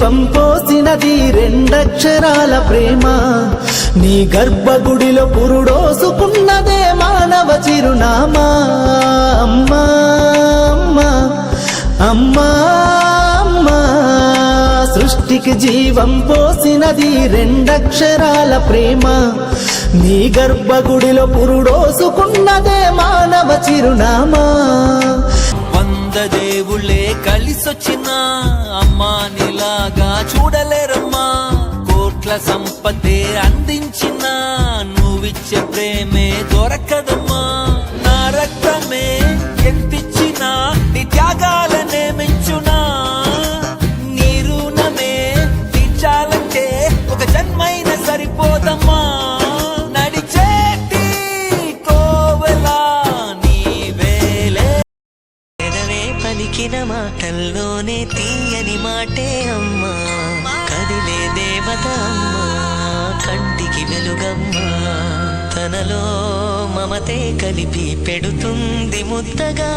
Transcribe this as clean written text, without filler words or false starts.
జీవం పోసినది రెండక్షరాల ప్రేమ. నీ గర్భగుడిలో పురుడోసుకున్నదే మానవ చిరునామా. అమ్మా అమ్మా అమ్మా అమ్మా, సృష్టికి జీవం పోసినది రెండక్షరాల ప్రేమ. నీ గర్భగుడిలో పురుడోసుకున్నదే మానవ చిరునామా. దేవుళ్ళే కలిసొచ్చినా అమ్మా నీలాగా చూడలేరమ్మా. కోట్ల సంపదే అందించిన నువ్విచ్చే ప్రేమే దొరకదమ్మా. నా రక్తమే ఎంతిచ్చినా నీ త్యాగాలనే మెంచునా. నీ రుణమే తీర్చాలంటే ఒక జన్మైన సరిపోదమ్మా. పలికిన మాటల్లోనే తీయని మాటే అమ్మా. కదిలే దేవత అమ్మా, కంటికి వెలుగమ్మా. తనలో మమతే కలిపి పెడుతుంది ముద్దగా.